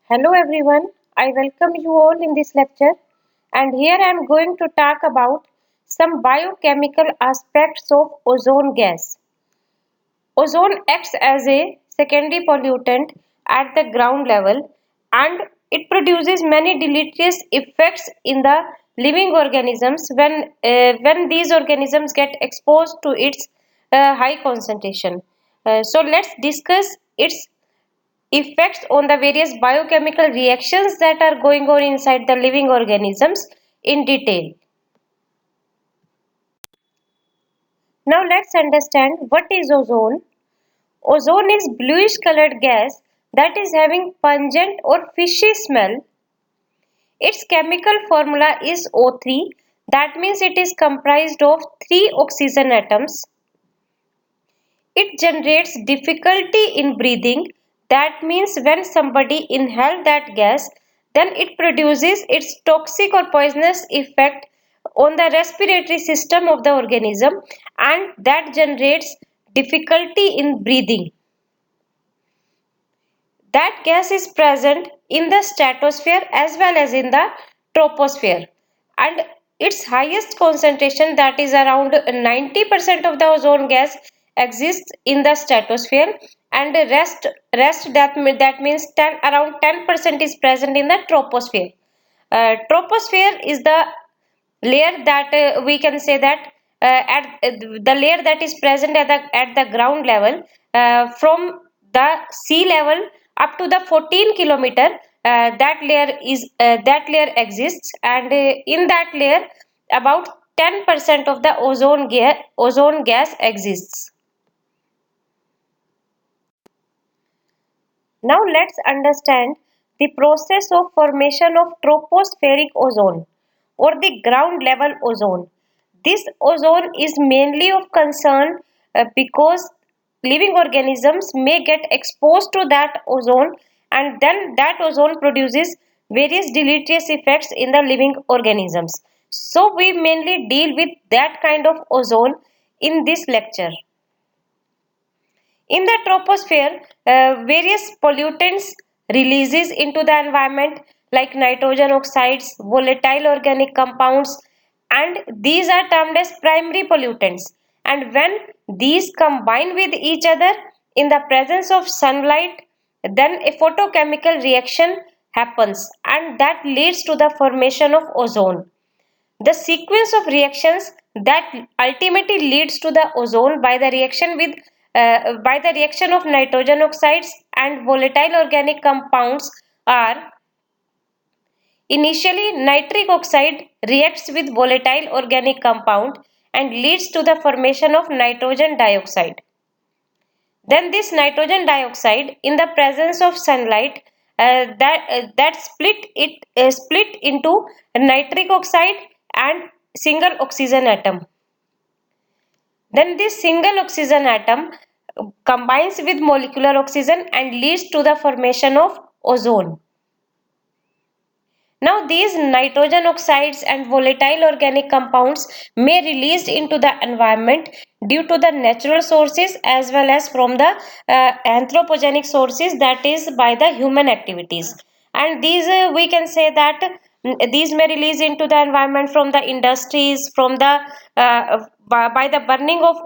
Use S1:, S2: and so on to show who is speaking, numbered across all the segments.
S1: Hello everyone, I welcome you all in this lecture and here I am going to talk about some biochemical aspects of ozone gas. Ozone acts as a secondary pollutant at the ground level and it produces many deleterious effects in the living organisms when these organisms get exposed to its high concentration. So let's discuss its effects on the various biochemical reactions that are going on inside the living organisms in detail. Now let's understand what is ozone. Ozone is bluish colored gas that is having pungent or fishy smell. Its chemical formula is O3, that means it is comprised of 3 oxygen atoms. It generates difficulty in breathing. That means when somebody inhales that gas, then it produces its toxic or poisonous effect on the respiratory system of the organism and that generates difficulty in breathing. That gas is present in the stratosphere as well as in the troposphere and its highest concentration, that is around 90% of the ozone gas, exists in the stratosphere and the rest that means around 10% is present in the troposphere. Troposphere is the layer that we can say that at the layer that is present at the ground level from the sea level up to the 14 kilometer. That layer exists and in that layer about 10% of the ozone gas exists. Now let's understand the process of formation of tropospheric ozone or the ground level ozone. This ozone is mainly of concern because living organisms may get exposed to that ozone and then that ozone produces various deleterious effects in the living organisms. So we mainly deal with that kind of ozone in this lecture. In the troposphere, various pollutants releases into the environment like nitrogen oxides, volatile organic compounds, and these are termed as primary pollutants. And when these combine with each other in the presence of sunlight, then a photochemical reaction happens and that leads to the formation of ozone. The sequence of reactions that ultimately leads to the ozone by the reaction of nitrogen oxides and volatile organic compounds are: initially nitric oxide reacts with volatile organic compound and leads to the formation of nitrogen dioxide. Then this nitrogen dioxide in the presence of sunlight that split into nitric oxide and single oxygen atom. Then this single oxygen atom combines with molecular oxygen and leads to the formation of ozone. Now these nitrogen oxides and volatile organic compounds may released into the environment due to the natural sources as well as from the anthropogenic sources, that is by the human activities. And these we can say that these may release into the environment from the industries, from the by the burning of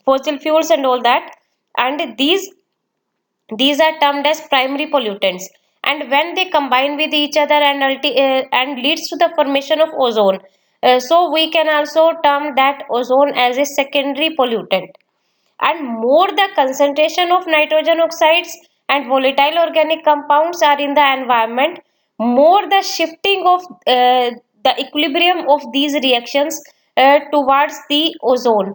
S1: fossil fuels and all that. And these are termed as primary pollutants and when they combine with each other and leads to the formation of ozone, so we can also term that ozone as a secondary pollutant. And more the concentration of nitrogen oxides and volatile organic compounds are in the environment, more the shifting of the equilibrium of these reactions towards the ozone,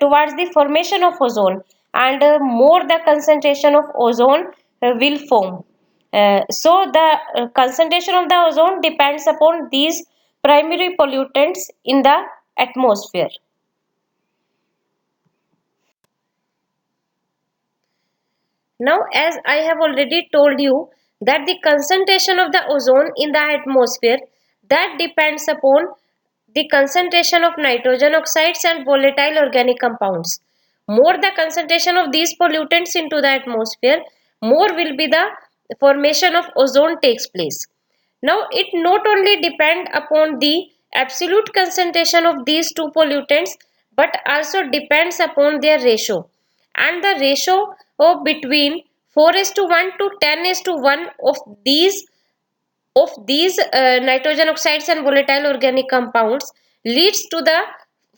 S1: towards the formation of ozone, and more the concentration of ozone will form. So the concentration of the ozone depends upon these primary pollutants in the atmosphere. Now, as I have already told you that the concentration of the ozone in the atmosphere that depends upon the concentration of nitrogen oxides and volatile organic compounds. More the concentration of these pollutants into the atmosphere, more will be the formation of ozone takes place. Now, it not only depend upon the absolute concentration of these two pollutants, but also depends upon their ratio. And the ratio of between 4 is to 1 to 10 is to 1 of these nitrogen oxides and volatile organic compounds leads to the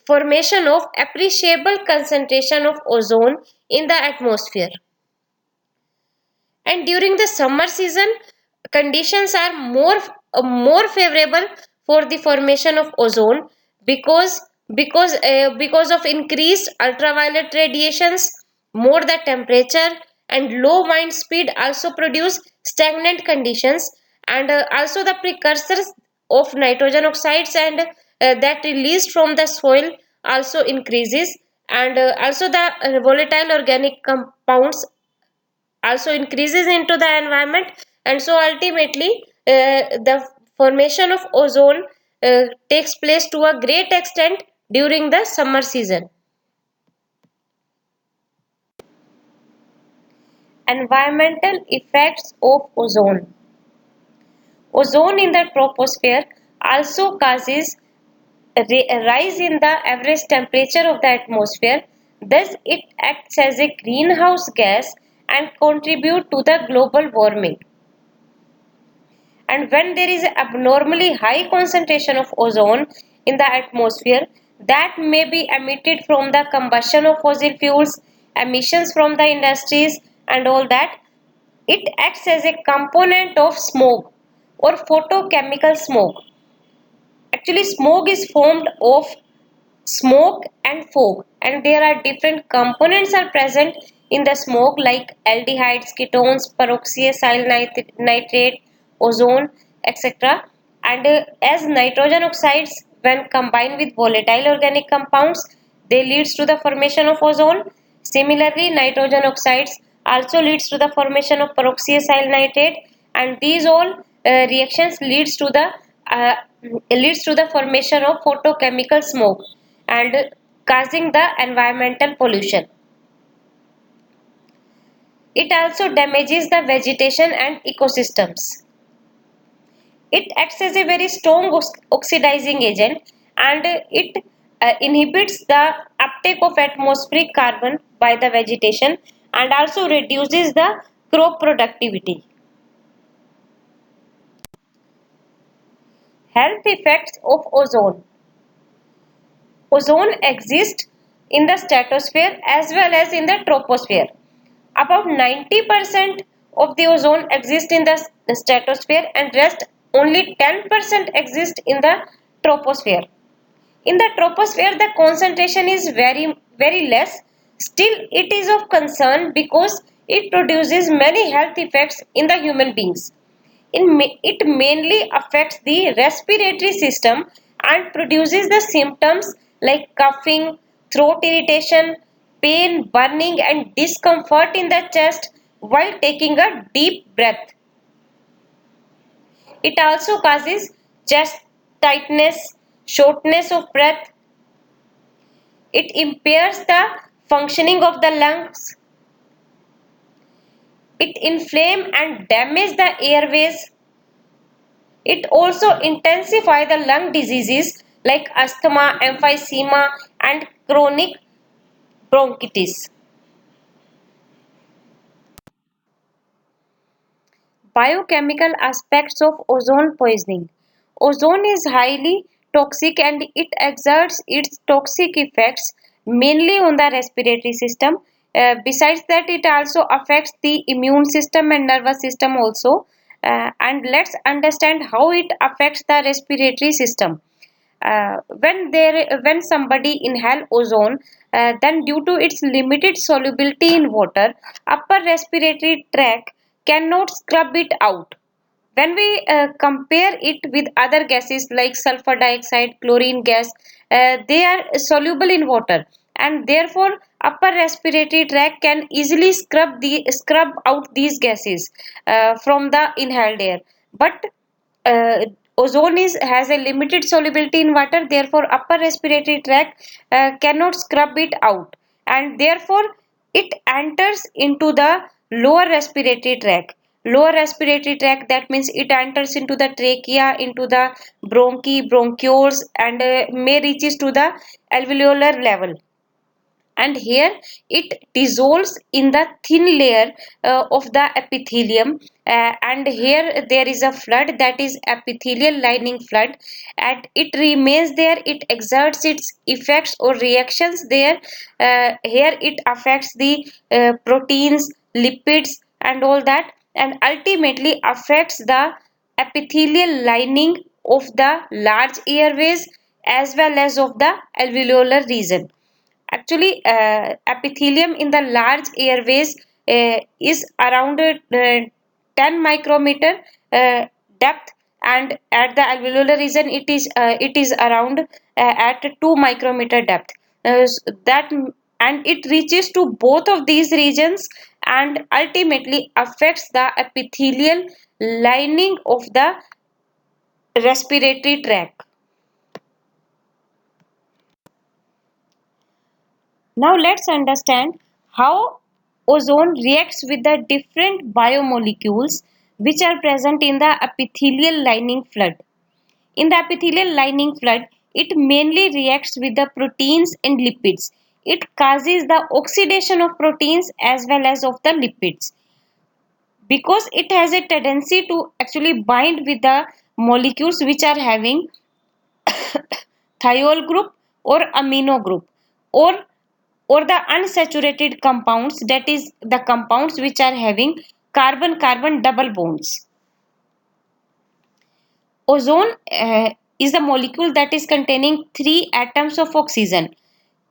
S1: formation of appreciable concentration of ozone in the atmosphere. And during the summer season, conditions are more favorable for the formation of ozone because because of increased ultraviolet radiations, more the temperature and low wind speed also produce stagnant conditions, and also the precursors of nitrogen oxides and that released from the soil also increases, and also the volatile organic compounds also increases into the environment, and so ultimately the formation of ozone takes place to a great extent during the summer season. Environmental effects of ozone. Ozone in the troposphere also causes a rise in the average temperature of the atmosphere. Thus, it acts as a greenhouse gas and contribute to the global warming. And when there is abnormally high concentration of ozone in the atmosphere, that may be emitted from the combustion of fossil fuels, emissions from the industries, and all that, it acts as a component of smoke or photochemical smoke. Actually, smoke is formed of smoke and fog, and there are different components are present in the smoke like aldehydes, ketones, peroxycyl nitrate, ozone, etc. And as nitrogen oxides when combined with volatile organic compounds, they leads to the formation of ozone. Similarly, nitrogen oxides also leads to the formation of peroxycyl nitrate, and these all reactions uh, leads to the formation of photochemical smoke and causing the environmental pollution. It also damages the vegetation and ecosystems. It acts as a very strong oxidizing agent, and it inhibits the uptake of atmospheric carbon by the vegetation and also reduces the crop productivity. Health effects of ozone. Ozone exists in the stratosphere as well as in the troposphere. About 90% of the ozone exists in the stratosphere and rest only 10% exist in the troposphere. In the troposphere, the concentration is very less. Still, it is of concern because it produces many health effects in the human beings. It mainly affects the respiratory system and produces the symptoms like coughing, throat irritation, pain, burning, and discomfort in the chest while taking a deep breath. It also causes chest tightness, shortness of breath. It impairs the functioning of the lungs. It inflames and damages the airways. It also intensifies the lung diseases like asthma, emphysema, and chronic bronchitis. Biochemical aspects of ozone poisoning. Ozone is highly toxic and it exerts its toxic effects mainly on the respiratory system. Besides that, it also affects the immune system and nervous system also. And let's understand how it affects the respiratory system. When somebody inhale ozone, then due to its limited solubility in water, upper respiratory tract cannot scrub it out. When we compare it with other gases like sulfur dioxide, chlorine gas, they are soluble in water, and therefore upper respiratory tract can easily scrub out these gases from the inhaled air. But uh, ozone is has a limited solubility in water, therefore upper respiratory tract cannot scrub it out, and therefore it enters into the lower respiratory tract, lower respiratory tract, that means it enters into the trachea, into the bronchi, bronchioles, and may reaches to the alveolar level. And here it dissolves in the thin layer of the epithelium, and here there is a flood, that is epithelial lining flood, and it remains there, it exerts its effects or reactions there. Here it affects the proteins, lipids, and all that, and ultimately affects the epithelial lining of the large airways as well as of the alveolar region. Actually, epithelium in the large airways is around 10 micrometer depth, and at the alveolar region it is around at 2 micrometer depth. That and it reaches to both of these regions and ultimately affects the epithelial lining of the respiratory tract. Now let's understand how ozone reacts with the different biomolecules which are present in the epithelial lining flood. In the epithelial lining flood, it mainly reacts with the proteins and lipids. It causes the oxidation of proteins as well as of the lipids, because it has a tendency to actually bind with the molecules which are having thiol group or amino group, or the unsaturated compounds, that is the compounds which are having carbon carbon double bonds. Ozone is a molecule that is containing 3 atoms of oxygen.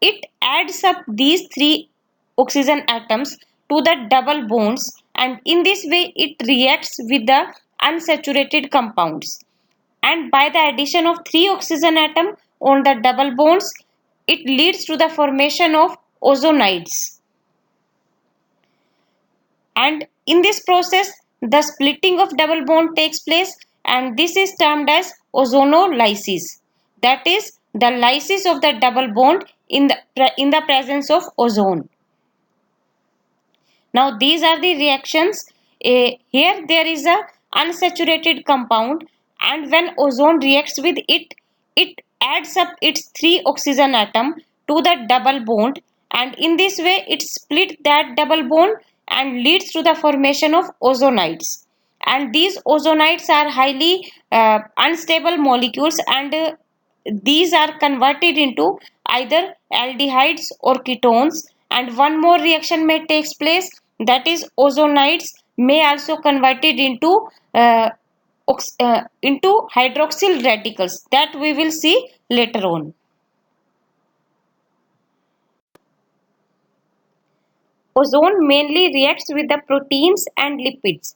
S1: It adds up these 3 oxygen atoms to the double bonds, and in this way it reacts with the unsaturated compounds, and by the addition of 3 oxygen atom on the double bonds, it leads to the formation of ozonides. And in this process the splitting of double bond takes place, and this is termed as ozonolysis, that is the lysis of the double bond in the presence of ozone. Now these are the reactions. Here there is a unsaturated compound, and when ozone reacts with it, it adds up its 3 oxygen atom to the double bond, and in this way it split that double bond and leads to the formation of ozonides. And these ozonides are highly unstable molecules, and these are converted into either aldehydes or ketones, and one more reaction may takes place, that is ozonides may also converted uh, into hydroxyl radicals, that we will see later on. Ozone mainly reacts with the proteins and lipids.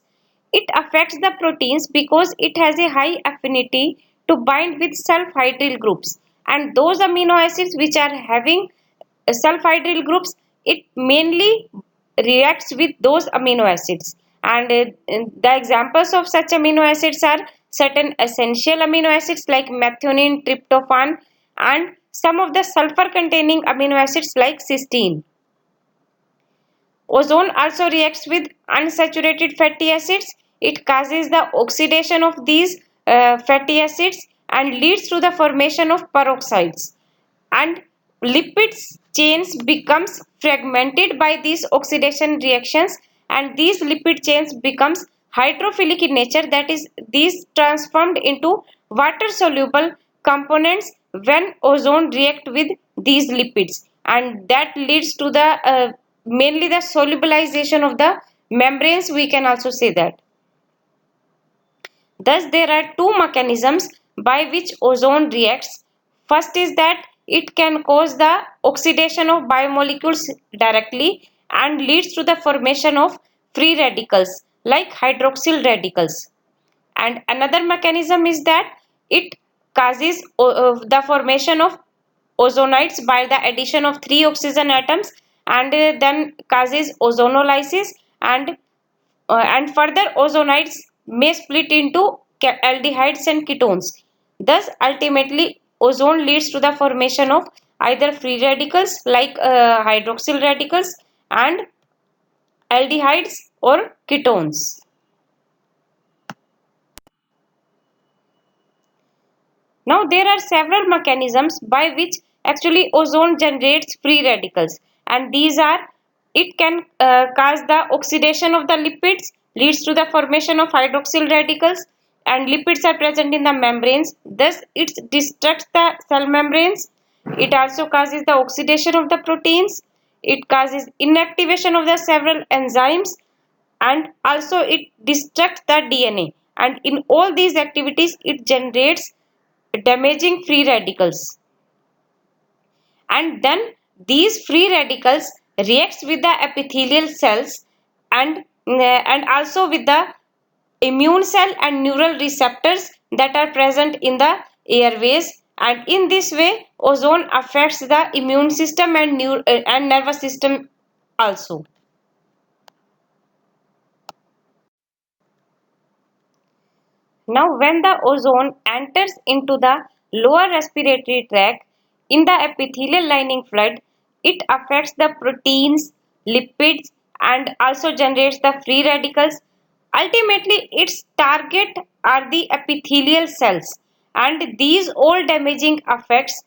S1: It affects the proteins because it has a high affinity to bind with sulfhydryl groups, and those amino acids which are having sulfhydryl groups, it mainly reacts with those amino acids. And the examples of such amino acids are certain essential amino acids like methionine, tryptophan, and some of the sulfur containing amino acids like cysteine. Ozone also reacts with unsaturated fatty acids. It causes the oxidation of these fatty acids and leads to the formation of peroxides. And lipids chains becomes fragmented by these oxidation reactions, and these lipid chains becomes hydrophilic in nature, that is these transformed into water soluble components when ozone react with these lipids, and that leads to the mainly the solubilization of the membranes, we can also say that. Thus, there are two mechanisms by which ozone reacts. First is that it can cause the oxidation of biomolecules directly and leads to the formation of free radicals like hydroxyl radicals. And another mechanism is that it causes the formation of ozonides by the addition of 3 oxygen atoms, and then causes ozonolysis, and further ozonides may split into aldehydes and ketones. Thus ultimately ozone leads to the formation of either free radicals like hydroxyl radicals and aldehydes or ketones. Now there are several mechanisms by which actually ozone generates free radicals, and these are: it can cause the oxidation of the lipids, leads to the formation of hydroxyl radicals, and lipids are present in the membranes, thus it destructs the cell membranes. It also causes the oxidation of the proteins, it causes inactivation of the several enzymes, and also it destructs the DNA, and in all these activities it generates damaging free radicals. And then these free radicals reacts with the epithelial cells, and also with the immune cell and neural receptors that are present in the airways, and in this way ozone affects the immune system and nervous system also. Now, when the ozone enters into the lower respiratory tract in the epithelial lining fluid, it affects the proteins, lipids, and also generates the free radicals. Ultimately, its target are the epithelial cells, and these all damaging effects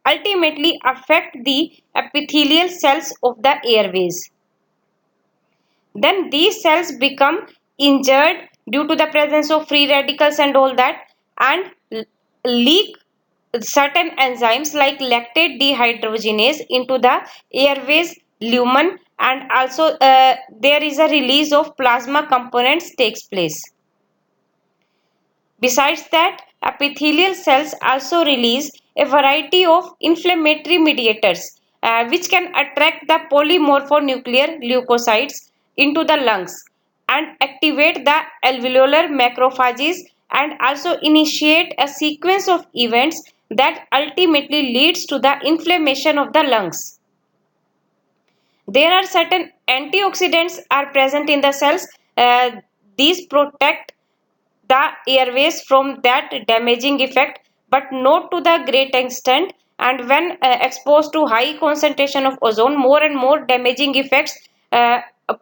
S1: ultimately affect the epithelial cells of the airways. Then these cells become injured due to the presence of free radicals and all that, and leak certain enzymes like lactate dehydrogenase into the airways lumen, and also there is a release of plasma components takes place. Besides that, epithelial cells also release a variety of inflammatory mediators which can attract the polymorphonuclear leukocytes into the lungs and activate the alveolar macrophages, and also initiate a sequence of events that ultimately leads to the inflammation of the lungs. There are certain antioxidants are present in the cells. These protect the airways from that damaging effect, but not to the great extent, and when exposed to high concentration of ozone, more and more damaging effects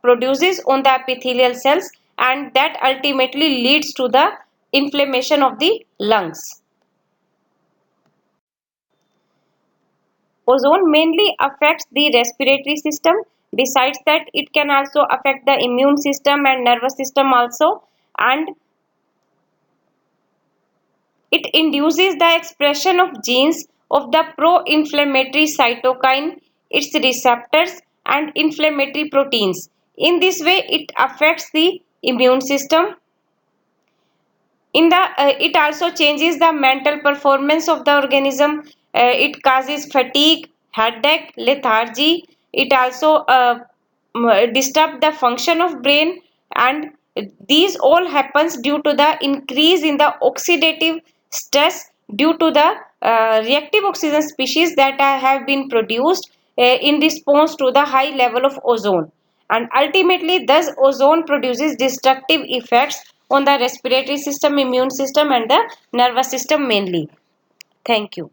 S1: produces on the epithelial cells, and that ultimately leads to the inflammation of the lungs. Ozone mainly affects the respiratory system. Besides that, it can also affect the immune system and nervous system also, and it induces the expression of genes of the pro-inflammatory cytokine, its receptors, and inflammatory proteins. In this way, it affects the immune system. It also changes the mental performance of the organism. It causes fatigue, headache, lethargy. It also disturb the function of brain, and these all happens due to the increase in the oxidative stress due to the reactive oxygen species that have been produced in response to the high level of ozone, and ultimately thus ozone produces destructive effects on the respiratory system, immune system, and the nervous system mainly. Thank you.